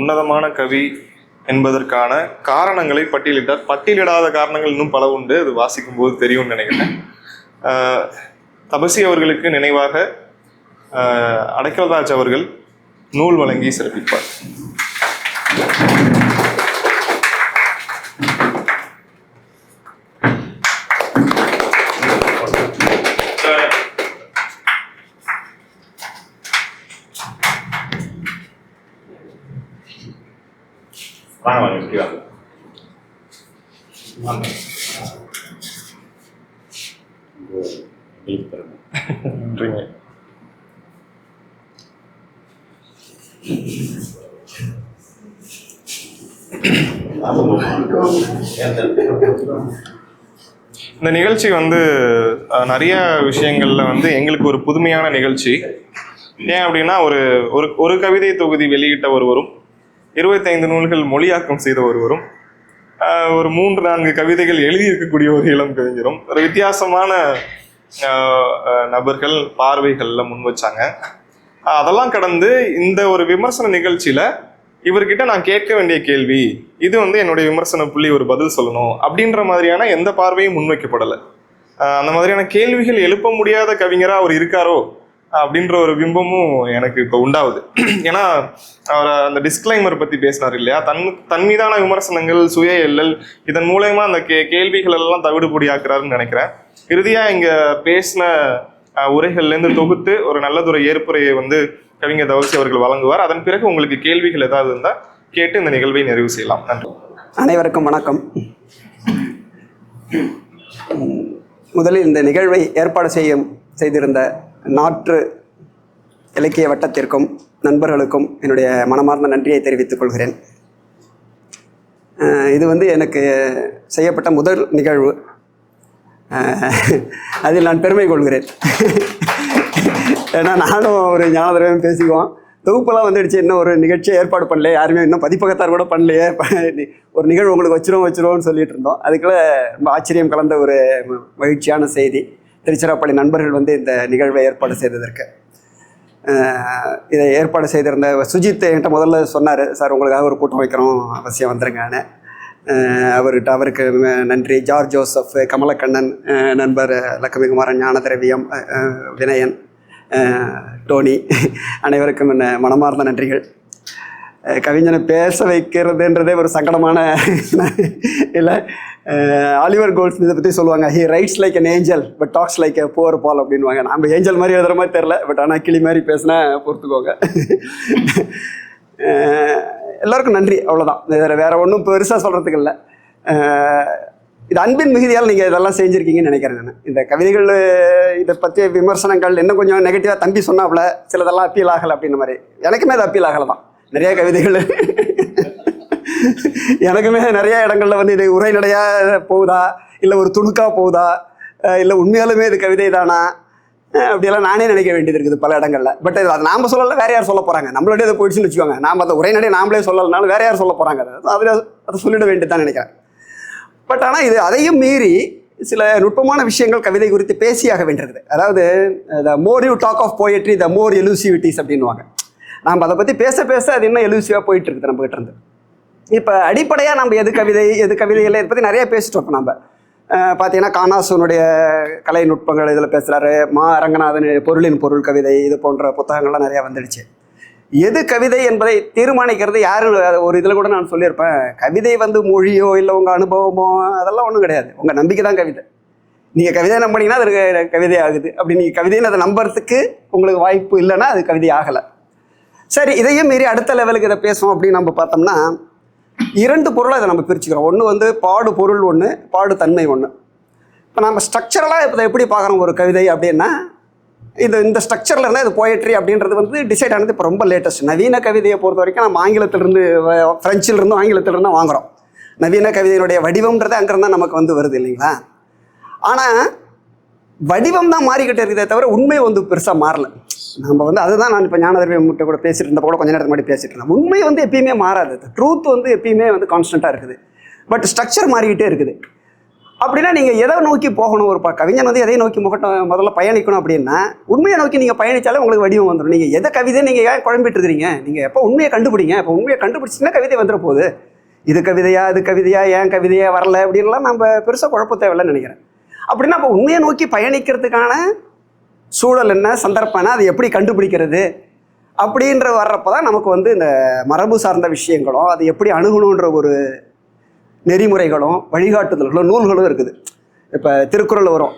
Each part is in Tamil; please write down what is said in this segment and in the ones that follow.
உன்னதமான கவி என்பதற்கான காரணங்களை பட்டியலிட்டார். பட்டியலிடாத காரணங்கள் இன்னும் பல உண்டு, அது வாசிக்கும் போது தெரியும்னு நினைக்கிறேன். தபசி அவர்களுக்கு நினைவாக அடைக்கல்ராஜ் அவர்கள் நூல் வழங்கி சிறப்பிப்பார். நன்றிங்க. இந்த நிகழ்ச்சி நிறைய விஷயங்கள்ல எங்களுக்கு ஒரு புதுமையான நிகழ்ச்சி. ஏன் அப்படின்னா ஒரு கவிதை தொகுதி வெளியிட்ட ஒருவரும் 25 நூல்கள் மொழியாக்கம் செய்த ஒருவரும் ஒரு 3-4 கவிதைகள் எழுதியிருக்கக்கூடிய ஒரு இளம் கவிஞரும் ஒரு வித்தியாசமான நபர்கள் பார்வைகள்ல முன் வச்சாங்க. அதெல்லாம் கடந்து இந்த ஒரு விமர்சன நிகழ்ச்சியில இவர்கிட்ட நான் கேட்க வேண்டிய கேள்வி இது என்னுடைய விமர்சன புள்ளி ஒரு பதில் சொல்லணும் அப்படின்ற மாதிரியான எந்த பார்வையும் முன்வைக்கப்படலை. அந்த மாதிரியான கேள்விகள் எழுப்ப முடியாத கவிஞரா அவர் இருக்காரோ அப்படின்ற ஒரு பிம்பமும் எனக்கு இப்போ உண்டாகுது. ஏன்னா அவர் அந்த டிஸ்க்ளைமர் பற்றி பேசினார் இல்லையா, தன் மீதான விமர்சனங்கள், சுய எல்லல், இதன் மூலயமா அந்த கேள்விகள் எல்லாம் தவிடுபொடி ஆக்குறாருன்னு நினைக்கிறேன். இறுதியாக இங்கே பேசின உரைகள்லேருந்து தொகுத்து ஒரு நல்லதொரு ஏற்புரையை கவிஞர் தவசி அவர்கள் வழங்குவார். அதன் பிறகு உங்களுக்கு கேள்விகள் ஏதாவது இருந்தால் கேட்டு இந்த நிகழ்வை நிறைவு செய்யலாம். நன்றி. அனைவருக்கும் வணக்கம். முதலில் இந்த நிகழ்வை ஏற்பாடு செய்திருந்த நாற்று இலக்கிய வட்டத்திற்கும் நண்பர்களுக்கும் என்னுடைய மனமார்ந்த நன்றியை தெரிவித்துக் கொள்கிறேன். இது எனக்கு செய்யப்பட்ட முதல் நிகழ்வு. அதில் நான் பெருமை கொள்கிறேன். ஏன்னா நானும் ஒரு ஞானதரவையும் பேசிக்குவோம், தொகுப்பெல்லாம் வந்துடுச்சு, இன்னும் ஒரு நிகழ்ச்சியை ஏற்பாடு பண்ணலையே, யாருமே இன்னும் பதிப்பகத்தார் கூட பண்ணலையே, ஒரு நிகழ்வு உங்களுக்கு வச்சிருவோம்னு சொல்லிட்டு இருந்தோம். அதுக்குள்ளே ரொம்ப ஆச்சரியம் கலந்த ஒரு மகிழ்ச்சியான செய்தி. திருச்சிராப்பள்ளி நண்பர்கள் இந்த நிகழ்வை ஏற்பாடு செய்ததற்கு, இதை ஏற்பாடு செய்திருந்த சுஜித் என்கிட்ட முதல்ல சொன்னார், சார் உங்களுக்காக ஒரு கூட்டம் வைக்கிறோம், அவசியம் வந்துருங்கன்னு. அவருக்கு நன்றி. ஜார்ஜ் ஜோசப், கமலக்கண்ணன், நண்பர் லக்கமிகுமாரன், ஞானதிரவியம், வினயன், டோனி, அனைவருக்கும் மனமார்ந்த நன்றிகள். கவிஞனை பேச வைக்கிறதுன்றதே ஒரு சங்கடமான இல்லை. ஆலிவர் கோல்ட்ஸ்மித்தை பற்றி சொல்லுவாங்க, he writes like an angel but talks like a poor Poll அப்படின்வாங்க. நம்ம ஏஞ்சல் மாதிரி எழுதுகிற மாதிரி தெரில, பட் ஆனால் கிளி மாதிரி பேசினா பொறுத்துக்கோங்க. எல்லாருக்கும் நன்றி, அவ்வளோதான். வேறு ஒன்றும் பெருசாக சொல்கிறதுக்கு இல்லை. இது அன்பின் மிகுதியால் நீங்கள் இதெல்லாம் செஞ்சுருக்கீங்கன்னு நினைக்கிறேன். நான் இந்த கவிதைகள் இதை பற்றிய விமர்சனங்கள் இன்னும் கொஞ்சம் நெகட்டிவாக தம்பி சொன்னாப்புல சிலதெல்லாம் அப்பீல் ஆகலை அப்படின்ற மாதிரி, எனக்குமே அது அப்பீல் ஆகலை தான். நிறைய கவிதைகள் எனக்குமே நிறைய இடங்களில் இது உரைநடையாக போகுதா, இல்லை ஒரு துணுக்காக போகுதா, இல்லை உண்மையாலுமே இது கவிதை தானா அப்படியெல்லாம் நானே நினைக்க வேண்டியது இருக்குது பல இடங்களில். பட் அது நாம் சொல்லலை, வேறு யார் சொல்ல போகிறாங்க. நம்மளோட இதை போயிடுச்சுன்னு வச்சுக்கோங்க, நாம் அந்த உரைநடை நாமளே சொல்லலைனாலும் வேறு யார் சொல்ல போகிறாங்க, அதை சொல்லிட வேண்டியது தான் நினைக்கிறேன். பட் ஆனால் இது அதையும் மீறி சில நுட்பமான விஷயங்கள் கவிதை குறித்து பேசியாக வேண்டியிருக்குது. அதாவது the more you talk of poetry the more elusive it is அப்படின்வாங்க. நாம் அதை பற்றி பேச அது இன்னும் எலூசிவாக போயிட்டு இருக்குது நம்மகிட்ட இருந்து. இப்போ அடிப்படையாக நம்ம எது கவிதை இதை பற்றி நிறைய பேசிட்டு இருக்கோம். நம்ம பார்த்தீங்கன்னா கானாசூனுடைய கலை நுட்பங்கள் இதில் பேசுகிறாரு, ரங்கநாதன் பொருளின் பொருள் கவிதை, இது போன்ற புத்தகங்கள்லாம் நிறையா வந்துடுச்சு. எது கவிதை என்பதை தீர்மானிக்கிறது யாரு? ஒரு இதில் கூட நான் சொல்லியிருப்பேன், கவிதை மொழியோ இல்லை உங்கள் அனுபவமோ அதெல்லாம் ஒன்றும் கிடையாது. உங்கள் நம்பிக்கை தான் கவிதை. நீங்கள் கவிதை நம்பினீங்கன்னா அது கவிதை ஆகுது. அப்படி நீங்கள் கவிதைன்னு அதை நம்புறதுக்கு உங்களுக்கு வாய்ப்பு இல்லைன்னா அது கவிதை ஆகலை. சரி, இதையும் மீறி அடுத்த லெவலுக்கு இதை பேசுவோம் அப்படின்னு நம்ம பார்த்தோம்னா 2 பொருளை இதை நம்ம பிரிச்சுக்கிறோம். ஒன்று பாடு பொருள், ஒன்று பாடு தன்மை ஒன்று. இப்போ நம்ம ஸ்ட்ரக்சரலாக இப்போ எப்படி பார்க்குறோம் ஒரு கவிதை அப்படின்னா, இந்த ஸ்ட்ரக்சரில் இருந்தால் இது போயட்ரி அப்படின்றது டிசைட் ஆனது இப்போ ரொம்ப லேட்டஸ்ட். நவீன கவிதையை பொறுத்த வரைக்கும் நம்ம ஆங்கிலத்திலிருந்து, ஃப்ரெஞ்சிலிருந்தும் ஆங்கிலத்திலிருந்தும் வாங்குகிறோம். நவீன கவிதையினுடைய வடிவம்ன்றது அங்கேருந்தான் நமக்கு வருது இல்லைங்களா. ஆனால் வடிவம் தான் மாறிக்கிட்டே இருக்குதே தவிர உண்மை பெருசாக மாறலை. நம்ம அதுதான் நான் இப்போ ஞானதர்வியம் முட்டை கூட பேசிட்டு இருந்த கூட கொஞ்ச நேரத்துக்கு முன்னாடி பேசிட்டு இருந்தேன். உண்மை எப்பயுமே மாறாது. ட்ரூத் எப்பயுமே கான்ஸ்டண்ட்டாக இருக்குது. பட் ஸ்ட்ரக்சர் மாறிக்கிட்டே இருக்குது. அப்படின்னா நீங்கள் எதை நோக்கி போகணும்? ஒரு கவிஞன் வந்து எதை நோக்கி முதல்ல பயணிக்கணும் அப்படின்னா, உண்மையை நோக்கி நீங்கள் பயணித்தாலே உங்களுக்கு வடிவம் வந்துடும். நீங்கள் எதை கவிதை நீங்கள் ஏன் குழம்பிட்டு இருக்கிறீங்க? நீங்கள் எப்போ உண்மையை கண்டுபிடிங்க. இப்போ உண்மையை கண்டுபிடிச்சிங்கன்னா கவிதை வந்துட போகுது. இது கவிதையா, அது கவிதையா, ஏன் கவிதையா வரல அப்படின்லாம் நம்ம பெருசாக குழப்ப தேவையில்லைன்னு நினைக்கிறேன். அப்படின்னா அப்போ உண்மையை நோக்கி பயணிக்கிறதுக்கான சூழல் என்ன, சந்தர்ப்பம் என்ன, அதை எப்படி கண்டுபிடிக்கிறது அப்படின்ற வர்றப்போ தான் நமக்கு வந்து இந்த மரபு சார்ந்த விஷயங்களும் அது எப்படி அணுகணுன்ற ஒரு நெறிமுறைகளும் வழிகாட்டுதல்களும் நூல்களும் இருக்குது. இப்போ திருக்குறள் வரும்,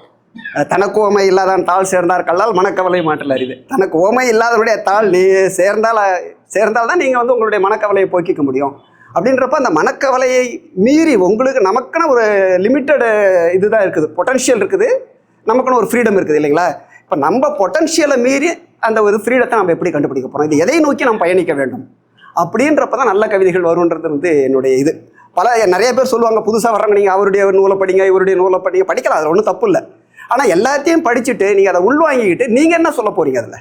தனக்கு ஓமை இல்லாதான் தாள் சேர்ந்தார் கல்லால் மனக்கவலை மாற்றல் அறிவு. தனக்கு ஓமை இல்லாதவருடைய தாள் நீ சேர்ந்தால் தான் நீங்கள் வந்து உங்களுடைய மனக்கவலையை போக்கிக்க முடியும். அப்படின்றப்ப அந்த மனக்கவலையை மீறி உங்களுக்கு நமக்குன்னு ஒரு லிமிட்டடு இதுதான் இருக்குது, பொட்டன்ஷியல் இருக்குது, நமக்குன்னு ஒரு ஃப்ரீடம் இருக்குது இல்லைங்களா? இப்போ நம்ம பொட்டன்ஷியலை மீறி அந்த ஒரு ஃப்ரீடத்தை நம்ம எப்படி கண்டுபிடிக்க போகிறோம்? இது எதை நோக்கி நம்ம பயணிக்க வேண்டும் அப்படின்றப்ப தான் நல்ல கவிதைகள் வருன்றது வந்து என்னுடைய இது. நிறைய பேர் சொல்லுவாங்க, புதுசாக வர்றாங்க, நீங்கள் அவருடைய நூலை படிங்க, இவருடைய நூலை படிக்கலாம், அதில் ஒன்றும் தப்பு இல்லை. ஆனால் எல்லாத்தையும் படிச்சுட்டு நீங்கள் அதை உள்வாங்கிக்கிட்டு நீங்கள் என்ன சொல்ல போகிறீங்க அதில்?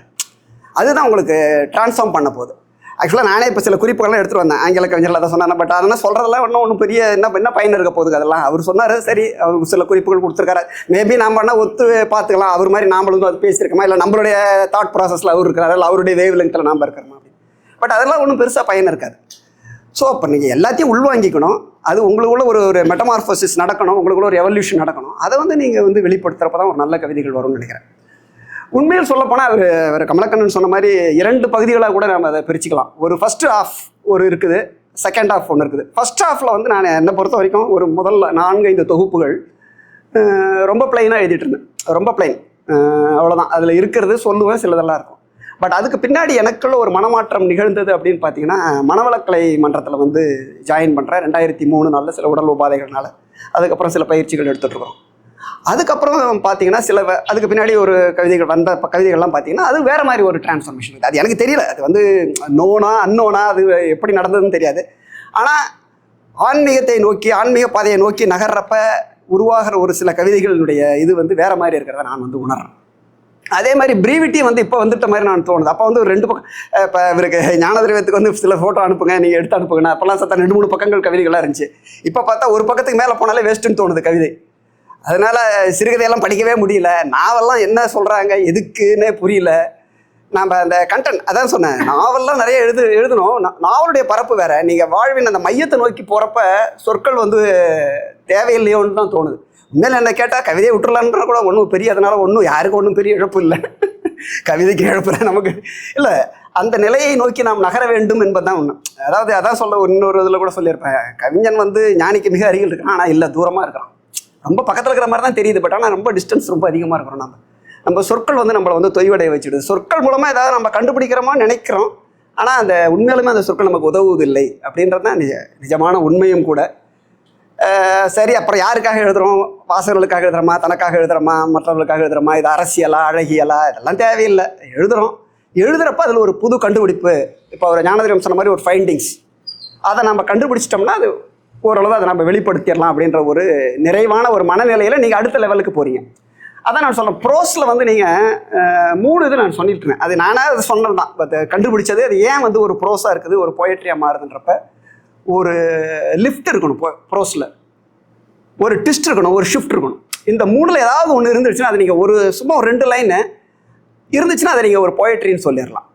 அதுதான் உங்களுக்கு ட்ரான்ஸ்ஃபார்ம் பண்ண போகுது. ஆக்சுவலாக நானே இப்போ சில குறிப்புகள்லாம் எடுத்துகிட்டு வந்தேன், ஆங்கில கவிஞர்கள் அதை சொன்னாங்க. பட் அதெல்லாம் சொல்கிறதெல்லாம் ஒன்றும் பெரிய என்ன பயன் இருக்க போகுது அதெல்லாம். அவர் சொன்னார், சரி, அவருக்கு சில குறிப்புகள் கொடுத்துருக்காரு, மேபி நாம் பண்ணால் ஒத்து பார்த்துக்கலாம், அவர் மாதிரி நாமளும் அது பேசியிருக்கோமா, இல்லை நம்மளுடைய தாட் ப்ராசஸில் அவர் இருக்கிறாரு, இல்லை அவருடைய வேவ் லெங்த்தில் நாம் இருக்கிறோமா அப்படின்னு. பட் அதெல்லாம் ஒன்றும் பெருசாக பயன் இருக்காது. ஸோ அப்போ நீங்கள் எல்லாத்தையும் உள்வாங்கிக்கணும், அது உங்களுக்குள்ள ஒரு மெட்டமார்ஃபோசிஸ் நடக்கணும், உங்களுக்குள்ள ஒரு எவல்யூஷன் நடக்கணும். அதை வந்து நீங்கள் வந்து வெளிப்படுத்துகிறப்ப தான் ஒரு நல்ல கவிதைகள் வரும்னு நினைக்கிறேன். உண்மையில் சொல்லப்போனால் அவர் கமலக்கண்ணன் சொன்ன மாதிரி 2 பகுதிகளாக கூட நம்ம அதை பிரிச்சுக்கலாம். ஒரு ஃபர்ஸ்ட் ஹாஃப் ஒரு இருக்குது, செகண்ட் ஹாஃப் ஒன்று இருக்குது. ஃபர்ஸ்ட் ஹாஃபில் வந்து நான் என்னை பொறுத்த வரைக்கும் ஒரு முதல்ல 4-5 தொகுப்புகள் ரொம்ப பிளைனாக எழுதிட்டு இருந்தேன், ரொம்ப பிளைன், அவ்வளோதான். அதில் இருக்கிறது சொல்லுவேன், சிலதெல்லாம் இருக்கும். பட் அதுக்கு பின்னாடி எனக்குள்ள ஒரு மனமாற்றம் நிகழ்ந்தது அப்படின்னு பார்த்தீங்கன்னா, மனவளக்கலை மன்றத்தில் வந்து ஜாயின் பண்ணுறேன் 2003 சில உடல் உபாதைகள்னால. அதுக்கப்புறம் சில பயிற்சிகள் எடுத்துகிட்ருக்கோம். அதுக்கப்புறம் பார்த்தீங்கன்னா அதுக்கு பின்னாடி ஒரு கவிதைகள்லாம் பார்த்தீங்கன்னா அது வேறு மாதிரி ஒரு டிரான்ஸ்ஃபர்மேஷன் இருக்குது. அது எனக்கு தெரியல, அது வந்து அன்னோனா அது எப்படி நடந்ததுன்னு தெரியாது. ஆனால் ஆன்மீகத்தை நோக்கி, ஆன்மீக பாதையை நோக்கி நகர்றப்ப உருவாகிற ஒரு சில கவிதைகளுடைய இது வந்து வேறு மாதிரி இருக்கிறத நான் வந்து உணர்றேன். அதே மாதிரி பிரீவிட்டி வந்து இப்போ வந்துட்ட மாதிரி நான் தோணுது. அப்போ வந்து ஒரு 2 பக்கம், இப்போ இவருக்கு ஞானதிரவியத்துக்கு வந்து சில ஃபோட்டோ அனுப்புங்க, நீங்கள் எடுத்து அனுப்புங்கண்ணா, அப்போல்லாம் சத்தம் 2-3 பக்கங்கள் கவிதைகளாக இருந்துச்சு. இப்போ பார்த்தா ஒரு பக்கத்துக்கு மேலே போனாலே வேஸ்ட்டுன்னு தோணுது கவிதை. அதனால் சிறுகதையெல்லாம் படிக்கவே முடியல. நாவெல்லாம் என்ன சொல்கிறாங்க எதுக்குன்னே புரியல. நம்ம அந்த கண்டென்ட் அதான் சொன்னேன், நாவல்லாம் நிறைய எழுதணும், நாவலுடைய பரப்பு வேறு. நீங்கள் வாழ்வின் அந்த மையத்தை நோக்கி போகிறப்ப சொற்கள் வந்து தேவையில்லையோன்னு தான் தோணுது. உண்மையில் என்ன கேட்டால் கவிதையை விட்டுறலான்ற கூட ஒன்றும் பெரிய, அதனால் ஒன்றும் யாருக்கும் ஒன்றும் பெரிய இழப்பு இல்லை. கவிதைக்கு இழப்புல நமக்கு இல்லை. அந்த நிலையை நோக்கி நாம் நகர வேண்டும் என்பதுதான் ஒன்று. அதாவது அதான் சொல்ல இன்னொரு இதில் கூட சொல்லியிருப்பேன், கவிஞன் வந்து ஞானிக்கு மிக அருகில் இருக்கான், ஆனால் இல்லை தூரமாக இருக்கிறான். ரொம்ப பக்கத்தில் இருக்கிற மாதிரி தான் தெரியுது, பட் ஆனால் ரொம்ப டிஸ்டன்ஸ் ரொம்ப அதிகமாக இருக்கிறோம். நம்ம சொற்கள் வந்து நம்மளை வந்து தொய்வடைய வச்சுடுது. சொற்கள் மூலமாக ஏதாவது நம்ம கண்டுபிடிக்கிறோமோ நினைக்கிறோம், ஆனால் அந்த உண்மையிலுமே அந்த சொற்கள் நமக்கு உதவுவதில்லை அப்படின்றது தான் நிஜமான உண்மையும் கூட. சரி, அப்புறம் யாருக்காக எழுதுகிறோம்? வாசகர்களுக்காக எழுதுகிறோமா, தனக்காக எழுதுகிறோமா, மற்றவர்களுக்காக எழுதுகிறோமா, இது அரசியலா அழகியலா, இதெல்லாம் தேவையில்லை. எழுதுகிறப்ப அதில் ஒரு புது கண்டுபிடிப்பு, இப்போ ஒரு ஞானதிரம் சொன்ன மாதிரி ஒரு ஃபைண்டிங்ஸ், அதை நம்ம கண்டுபிடிச்சிட்டோம்னா அது ஓரளவு அதை நம்ம வெளிப்படுத்திடலாம் அப்படின்ற ஒரு நிறைவான ஒரு மனநிலையில் நீங்கள் அடுத்த லெவலுக்கு போகிறீங்க. அதான் நான் சொல்கிறேன், ப்ரோஸில் வந்து நீங்கள் 3 இது நான் சொல்லிட்டுருக்கேன். அது நானாக அது சொன்னது தான், பட் கண்டுபிடிச்சது அது ஏன் வந்து ஒரு ப்ரோஸாக இருக்குது, ஒரு போயட்ரியாக மாறுதுன்றப்ப ஒரு லிஃப்ட் இருக்கணும், ப்ரோஸில் ஒரு ட்விஸ்ட் இருக்கணும், ஒரு ஷிஃப்ட் இருக்கணும். இந்த 3ல் ஏதாவது ஒன்று இருந்துச்சுன்னா அது நீங்கள் சும்மா ஒரு 2 லைனு இருந்துச்சுன்னா அதை நீங்கள் ஒரு போயட்ரின்னு சொல்லிடலாம்.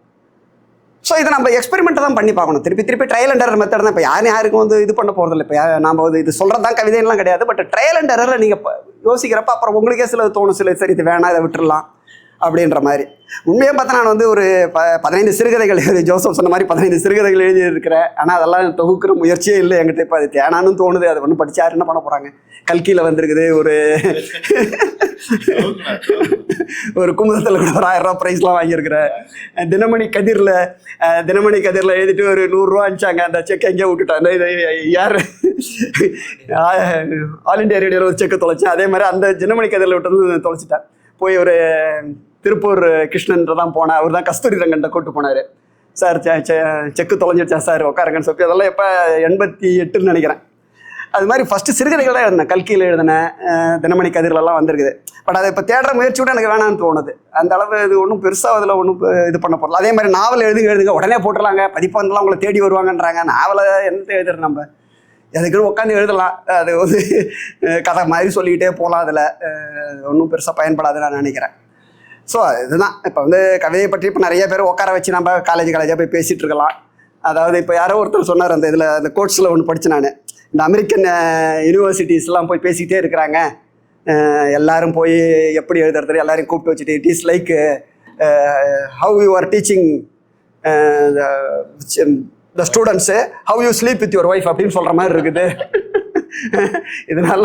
ஸோ இதை நம்ம எக்ஸ்பெரிமெண்ட்டை தான் பண்ணி பார்க்கணும். திருப்பி ட்ரையல் அண்ட் எரர் மெத்தட் தான். இப்போ யாருக்கும் வந்து இது பண்ண போகிறதில்ல. இப்போ நாம் வந்து இது சொல்கிறது தான் கவிதைலாம் கிடையாது. பட் ட்ரையல் அண்ட் எரரில் நீங்கள் யோசிக்கிறப்ப அப்புறம் உங்களுக்கே சில தோணும், சரி இது வேணாம், இதை விட்டுடலாம் அப்படின்ற மாதிரி. உண்மையாக பார்த்தா நான் வந்து ஒரு 15 சிறுகதைகள், ஜோசப் சொன்ன மாதிரி 15 சிறுகதைகள் எழுதியிருக்கிறேன். ஆனால் அதெல்லாம் தொகுக்கிற முயற்சியே இல்லை என்கிட்ட. இப்போ அது தேனான்னு தோணுது. அதை ஒன்று படித்து யார் என்ன பண்ண போகிறாங்க? கல்கியில் வந்திருக்குது, ஒரு குமுதத்தில் கூட ஒரு 1000 ரூபா ப்ரைஸ்லாம் வாங்கியிருக்கிறேன். தினமணி கதிரில் எழுதிட்டு ஒரு 100 ரூபா அனுப்பிச்சாங்க. அந்த செக் எங்கேயோ விட்டுட்டாங்க. இது யார் ஆல் இண்டியா ரேடியோவில் ஒரு செக்கு தொலைச்சேன். அதே மாதிரி அந்த தினமணி கதிரில் விட்டு தொலைச்சிட்டேன். போய் ஒரு திருப்பூர் கிருஷ்ணன்றதான் போனேன். அவர் தான் கஸ்தூரி ரங்கன்ட்ட கூப்பிட்டு போனார். சார் செக்கு தொலைஞ்சிடுச்சா சார், உட்காருங்கன்னு சொல்லி. அதெல்லாம் எப்போ 88ன்னு நினைக்கிறேன். அது மாதிரி ஃபஸ்ட்டு சிறுகதைகள் தான் எழுதினேன். கல்கியில் எழுதினேன், தினமணி கதிரிலெல்லாம் வந்திருக்குது. பட் அதை இப்போ தேடுற முயற்சியோட எனக்கு வேணான்னு தோணுது. அந்த அளவு இது ஒன்றும் பெருசாக அதில் ஒன்றும் இது பண்ண போடல. அதே மாதிரி நாவல் எழுதுங்க உடனே போட்டுடலாங்க, பதிப்பந்தெல்லாம் உங்களை தேடி வருவாங்கன்றாங்க. நாவலை என்ன எழுதுறோம் நம்ம? எதுக்குன்னு உட்காந்து எழுதலாம், அது வந்து கதை மாதிரி சொல்லிக்கிட்டே போகலாம், அதில் ஒன்றும் பெருசாக பயன்படாதுன்னு நான் நினைக்கிறேன். ஸோ இதுதான் இப்போ வந்து கவிதையை பற்றி இப்போ நிறைய பேர் உட்கார வச்சு நம்ம காலேஜாக போய் பேசிகிட்டு இருக்கலாம். அதாவது இப்போ யாரோ ஒருத்தர் சொன்னார், அந்த இதில் அந்த கோர்ட்ஸில் ஒன்று படித்தேன் நான், இந்த அமெரிக்கன் யூனிவர்சிட்டிஸ்லாம் போய் பேசிக்கிட்டே இருக்கிறாங்க, எல்லாரும் போய் எப்படி எழுதுறது எல்லாரையும் கூப்பிட்டு வச்சுட்டு it is like how you are teaching the students how you sleep with your wife அப்படின்னு சொல்கிற மாதிரி இருக்குது. இதனால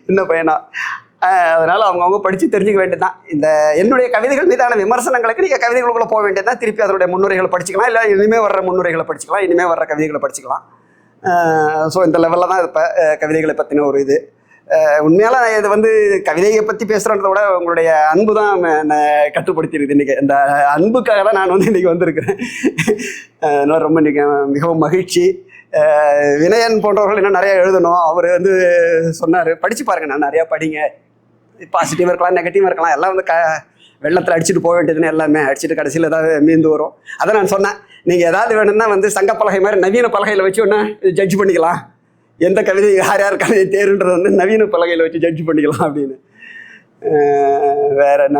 என்ன பையனா, அதனால் அவங்கவுங்க படித்து தெரிஞ்சுக்க வேண்டியதுதான். இந்த என்னுடைய கவிதைகள் மீதான விமர்சனங்களுக்கு நீங்கள் கவிதைகளுக்குள்ளே போக வேண்டியது தான். திருப்பி அதனுடைய முன்னுரைகளை படிச்சுக்கலாம், இல்லை இனிமேல் வர்ற முன்னுரைகளை படிச்சுக்கலாம், இனிமேல் வர்ற கவிதைகளை படிச்சுக்கலாம். ஸோ இந்த லெவலில் தான் இப்போ கவிதைகளை பற்றின ஒரு இது. உண்மையால இது வந்து கவிதையை பற்றி பேசுகிறத விட உங்களுடைய அன்பு தான் என்னை கட்டுப்படுத்தியிருக்குது இன்றைக்கி. இந்த அன்புக்காக தான் நான் வந்து இன்றைக்கி வந்திருக்கிறேன். அதனால் ரொம்ப இன்றைக்கி மிகவும் மகிழ்ச்சி. வினயன் போன்றவர்கள் இன்னும் நிறையா எழுதணும். அவர் வந்து சொன்னார், படித்து பாருங்கள், நான் நிறையா படிங்க, பாசிட்டிவாக இருக்கலாம் நெகட்டிவாக இருக்கலாம், எல்லாம் வந்து வெள்ளத்தில் அடிச்சுட்டு போக வேண்டியதுன்னு எல்லாமே அடிச்சுட்டு கடைசியில் ஏதாவது மீந்து வரும். அதை நான் சொன்னேன், நீங்கள் ஏதாவது வேணும்னா வந்து சங்க பலகை மாதிரி நவீன பலகையில் வச்சு ஒன்று ஜட்ஜ் பண்ணிக்கலாம், எந்த கவிதை யார் யார் கவிதை தேருன்றது வந்து நவீன பலகையில் வச்சு ஜட்ஜ் பண்ணிக்கலாம் அப்படின்னு. வேற என்ன,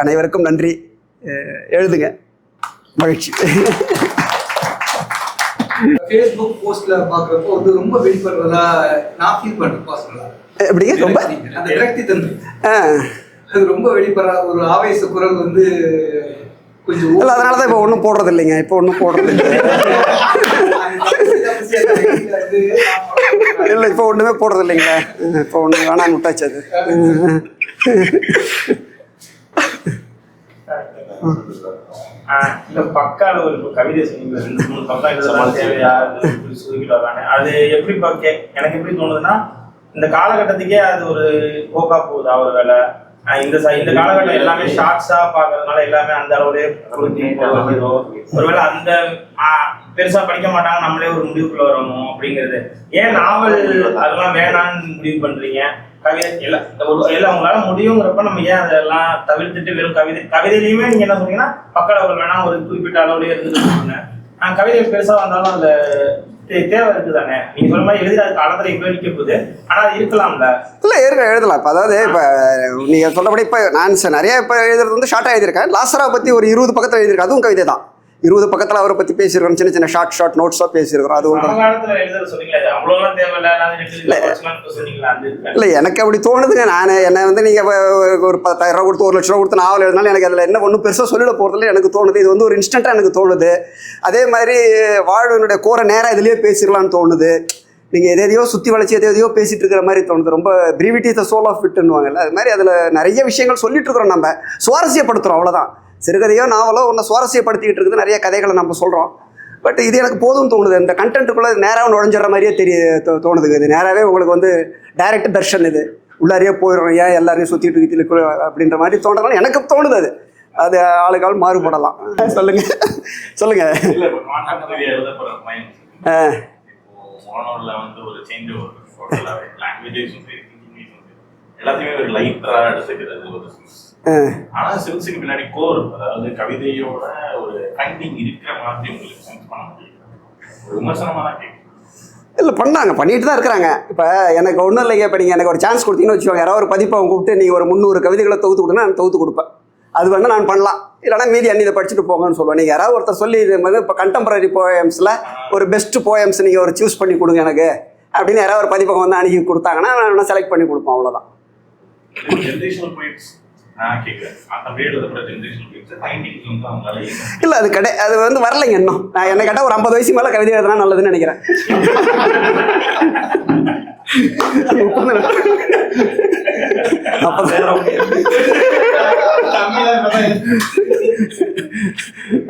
அனைவருக்கும் நன்றி, எழுதுங்க, மகிழ்ச்சி. ஃபேஸ்புக் போஸ்ட்ல பாக்குறப்போ வந்து ரொம்ப வெளிப்படுறதா நான் ஃபீல் பண்றேன் பர்சனலா. எப்படிங்க ரொம்ப அந்த விரக்தி தன்மை அது ரொம்ப வெளிப்படுற ஒரு ஆவேச குரல் வந்து கொஞ்சம் இல்லை, அதனால தான் இப்போ ஒன்றும் போடுறது இல்லைங்க, இப்போ ஒன்றும் போடுறது இல்லை. இல்லை இப்போ ஒன்றுமே போடுறது இல்லைங்க, இப்போ ஒன்று வேணாம் விட்டாச்சு அது. இந்த பக்கால ஒரு கவிதை சொன்னீங்க, 2-3 பக்கம் இதெல்லாம் தேவையா சுருக்கிட்டு வராங்க, அது எப்படி எனக்கு எப்படி தோணுதுன்னா, இந்த காலகட்டத்துக்கே அது ஒரு போக்கா போகுது அவர் வேலை. இந்த காலகட்டம் எல்லாமே ஷார்ட்ஸா பாக்குறதுனால எல்லாமே அந்த அளவுலேயே ஒருவேளை அந்த பெருசா படிக்க மாட்டாங்க, நம்மளே ஒரு முடிவுக்குள்ள வரணும் அப்படிங்கிறது. ஏன் நாவல் அதெல்லாம் வேணான்னு முடிவு பண்றீங்க? கவிதை எல்லாம் உங்களால முடியுங்கிறப்ப நம்ம ஏன் அதெல்லாம் தவிர்த்துட்டு வெறும் கவிதையிலையுமே நீங்க என்ன சொன்னீங்கன்னா பக்கம் வேணா ஒரு குறிப்பிட்ட அளவுலயே இருந்துட்டு கவிதை பெருசா வந்தாலும் அந்த தேவை இருக்குதானே? நீங்க சொல்ற மாதிரி எழுதி அதுக்கு அளத்துல இப்ப நிக்க போகுது, ஆனா அது இருக்கலாம்ல. இல்லை எழுதலாம். இப்போ அதாவது இப்போ நீங்கள் சொல்றபடி இப்போ நான் நிறைய இப்போ எழுதுறது வந்து ஷார்ட்டாக எழுதியிருக்கேன். லாசரா பற்றி ஒரு 20 பக்கத்தில் எழுதியிருக்கேன், அதுவும் கவிதை தான். 20 பக்கத்தில் அவரை பற்றி பேசியிருக்கோம், சின்ன சின்ன ஷார்ட் நோட்ஸாக பேசியிருக்கிறோம். அது இல்லை எனக்கு அப்படி தோணுதுங்க. என்னை வந்து நீங்கள் ஒரு 10,000 ரூபா கொடுத்து 1 லட்ச ரூபா கொடுத்து நாவல் எழுதினாலும் எனக்கு அதில் என்ன ஒன்றும் பெருசாக சொல்லிட போகிறதுல எனக்கு தோணுது. இது வந்து ஒரு இன்ஸ்டண்ட்டாக எனக்கு தோணுது. அதே மாதிரி வாழ்வினுடைய கோர நேரம் இதுலேயே பேசிடலான்னு தோணுது. நீங்கள் எதையோ சுற்றி வளைச்சி எதையோ பேசிகிட்டு இருக்கிற மாதிரி தோணுது. ரொம்ப பிரீவிட்டி த சோல் ஆஃப் ஃபிட்னுவாங்கல்ல, அது மாதிரி அதில் நிறைய விஷயங்கள் சொல்லிட்டு இருக்கிறோம், நம்ம சுவாரஸ்யப்படுத்துகிறோம், அவ்வளோதான். சிறுகதையோ நாவலோ ஒன்று சுவாரஸ்யப்படுத்திக்கிட்டு இருக்குது, நிறைய கதைகளை நம்ம சொல்கிறோம். பட் இது எனக்கு போதும் தோணுது. இந்த கண்டென்ட்டுக்குள்ளே நேராக நுழைஞ்சிடற மாதிரியே தோணுதுங்க. இது நேராகவே உங்களுக்கு வந்து டைரக்ட் தர்ஷன், இது உள்ளாரியே போயிடும், ஏன் எல்லாரையும் சுற்றிட்டு இருக்குது அப்படின்ற மாதிரி தோன்றதுனால எனக்கு தோணுது. அது ஆளுக்கால் மாறுபடலாம். சொல்லுங்க. எல்லாத்தையுமே ஒரு லைட்டரா எடுத்துக்கிறது ஒரு. ஆனா சிறுசுக்கு பின்னாடி கோர், அதாவது கவிதையோட ஒரு ஃபைண்டிங் இருக்கிற மாதிரி உங்களுக்கு சென்ஸ் பண்ண முடியும். ஒரு விமர்சனமா தான் கேட்கும். இல்லை பண்ணிட்டு தான் இருக்கிறாங்க. இப்போ எனக்கு ஒன்றும் இல்லைங்க. இப்போ நீங்கள் எனக்கு ஒரு சான்ஸ் கொடுத்தீங்கன்னு வச்சுக்கோங்க, யாராவது ஒரு பதிப்பை கூப்பிட்டு நீங்கள் ஒரு 300 கவிதைகளை தொகுத்து கொடுன்னா நான் தொகுத்து கொடுப்பேன். அது வேணால் நான் பண்ணலாம், இல்லைனா மீதி அன்னிதை படிச்சுட்டு போங்கன்னு சொல்லுவேன். நீங்கள் யாராவது ஒருத்தர் சொல்லி இது மாதிரி இப்போ கண்டெம்பரரி போயம்ஸில் ஒரு பெஸ்ட் போயம்ஸ் நீங்கள் ஒரு சூஸ் பண்ணி கொடுங்க எனக்கு அப்படின்னு யாராவது ஒரு பதிப்பகம் வந்து அணுகி கொடுத்தாங்கன்னா நான் செலக்ட் பண்ணி கொடுப்போம், அவ்வளோதான். இல்ல அது வந்து வரலைங்க இன்னும். நான் என்ன கேட்டா ஒரு 50 வயசு மேல கவிதை எழுதுனா நல்லதுன்னு நினைக்கிறேன்.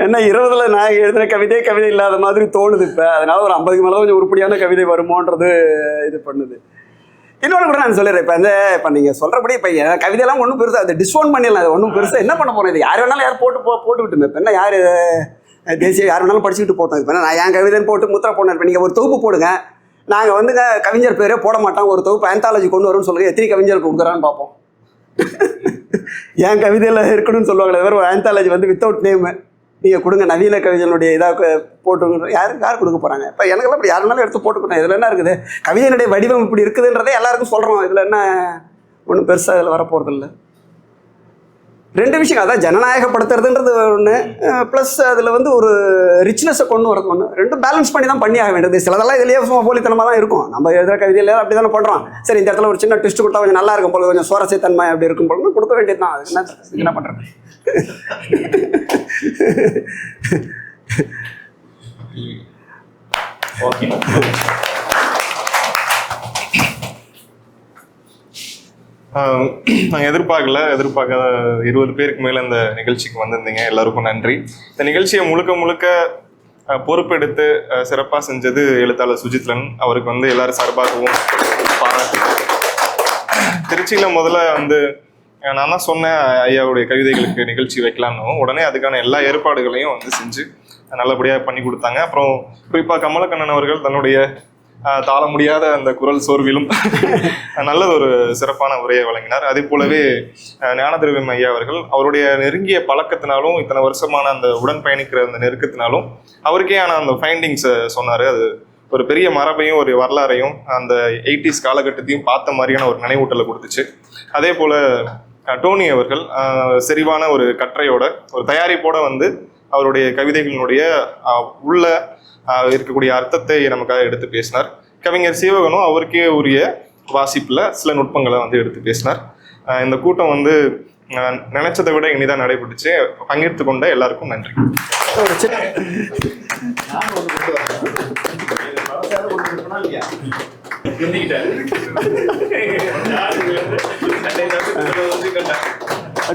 என்ன 20ல நான் எழுதின கவிதை இல்லாத மாதிரி தோணுது இப்ப. அதனால ஒரு 50க்கு மேல கொஞ்சம் உருப்படியான கவிதை வருமோன்றது இது பண்ணுது. இன்னொன்று கூட நான் சொல்லிடுறேன். இப்போ நீங்கள் சொல்கிறபடி இப்போ என் கவிதையெல்லாம் ஒன்றும் பெருசாக அது டிஸ்கவுண்ட் பண்ணிடலாம். அது ஒன்றும் பெருசாக என்ன பண்ண போகிறோம், இது யார் வேணாலும் யார் போட்டுக்கிட்டுமே. இப்போ என்ன யார் தேசிய யார் வேணாலும் படிச்சுக்கிட்டு போட்டோம். இப்போ நான் என் கவிதைன்னு போட்டு முத்திரை போனேன். இப்போ நீங்கள் ஒரு தொகுப்பு போடுங்க, நாங்கள் வந்து கவிஞர் பேரே போட மாட்டோம், ஒரு தொகுப்பு ஆந்தாலஜி கொண்டு வரும்னு சொல்லுங்கள், எத்தனை கவிஞர் கொடுக்குறான்னு பார்ப்போம். என் கவிதையில் இருக்கணும்னு சொல்லுவாங்களே, வேறு ஒரு ஆந்தாலஜி வந்து வித்தவுட் நேமு நீங்கள் கொடுங்க நவீன கவிதையினுடைய இதாக போட்டு யார் கொடுக்க போகிறாங்க? இப்போ எனக்கெல்லாம் இப்படி யாருனாலும் எடுத்து போட்டுக்கணும். இதில் என்ன இருக்குது? கவிதையினுடைய வடிவம் இப்படி இருக்குதுன்றதே எல்லாருக்கும் சொல்கிறோம். இதில் என்ன ஒன்றும் பெருசாக இதில் வரப்போகிறது இல்லை. 2 விஷயம், அதான் ஜனநாயகப்படுத்துறதுன்றது ஒன்று, ப்ளஸ் அதில் வந்து ஒரு ரிச்னஸை கொண்டு வரது ஒன்று. 2 பேலன்ஸ் பண்ணி தான் பண்ணி ஆக வேண்டியது. சிலதெல்லாம் இதுலேயே சும்மா போலித்தனமாக தான் இருக்கும். நம்ம எழுதுகிற கவிதையில் அப்படி தானே பண்ணுறோம். சரி, இந்த இடத்துல ஒரு சின்ன ட்விஸ்ட் கொடுத்தா கொஞ்சம் நல்லா இருக்கும் போல, கொஞ்சம் சுவாரஸ்யத்தன்மை அப்படி இருக்கும் போல கொடுக்க வேண்டியது தான். அதுக்கு என்ன பண்ணுறது? ஓகே. நான் எதிர்பார்க்காத 20 பேருக்கு மேலே இந்த நிகழ்ச்சிக்கு வந்திருந்தீங்க. எல்லாருக்கும் நன்றி. இந்த நிகழ்ச்சியை முழுக்க பொறுப்பெடுத்து சிறப்பாக செஞ்சது எழுத்தாளர் சுஜித்லன். அவருக்கு வந்து எல்லாரும் சார்பாகவும் பாராட்டு. திருச்சியில் முதல்ல வந்து நான் தான் சொன்னேன் ஐயாவுடைய கவிதைகளுக்கு நிகழ்ச்சி வைக்கலான்னு. உடனே அதுக்கான எல்லா ஏற்பாடுகளையும் வந்து செஞ்சு நல்லபடியாக பண்ணி கொடுத்தாங்க. அப்புறம் குறிப்பாக கமலக்கண்ணன் அவர்கள் தன்னுடைய தாழ முடியாத அந்த குரல் சோர்விலும் நல்லது ஒரு சிறப்பான உரையை வழங்கினார். அதே போலவே ஞானதிரவியம் ஐயா அவர்கள் அவருடைய நெருங்கிய பழக்கத்தினாலும் இத்தனை வருஷமான அந்த உடன் பயணிக்கிற அந்த நெருக்கத்தினாலும் அவருக்கே ஆன அந்த ஃபைண்டிங்ஸை சொன்னார். அது ஒரு பெரிய மரபையும் ஒரு வரலாறையும் அந்த 80s காலகட்டத்தையும் பார்த்த மாதிரியான ஒரு நினைவூட்டலை கொடுத்துச்சு. அதே போல் டோனி அவர்கள் செறிவான ஒரு கட்டுரையோட ஒரு தயாரிப்போட வந்து அவருடைய கவிதைகளினுடைய உள்ள இருக்கக்கூடிய அர்த்தத்தை நமக்காக எடுத்து பேசினார். கவிஞர் சீவகனும் அவருக்கே உரிய வாசிப்பில் சில நுட்பங்களை வந்து எடுத்து பேசினார். இந்த கூட்டம் வந்து நினைச்சதை விட இனிதான் நடைபெற்றுச்சு. பங்கெடுத்து கொண்ட எல்லாருக்கும் நன்றி.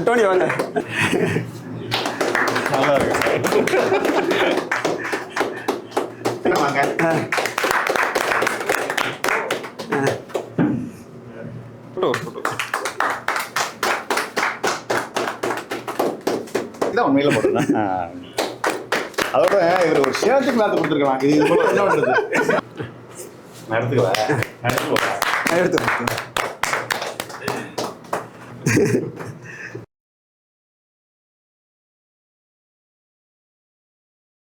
டோனி வாங்க. நல்லா இருக்கு. இதான் உண்மையில போட்டுருந்தேன். அதோட இவர் ஒரு ஷேர்ட்டுக்கு மேலே கொடுத்துருக்கலாம். இது போல என்ன பண்றது? நான் எடுத்துக்கலாம். எடுத்து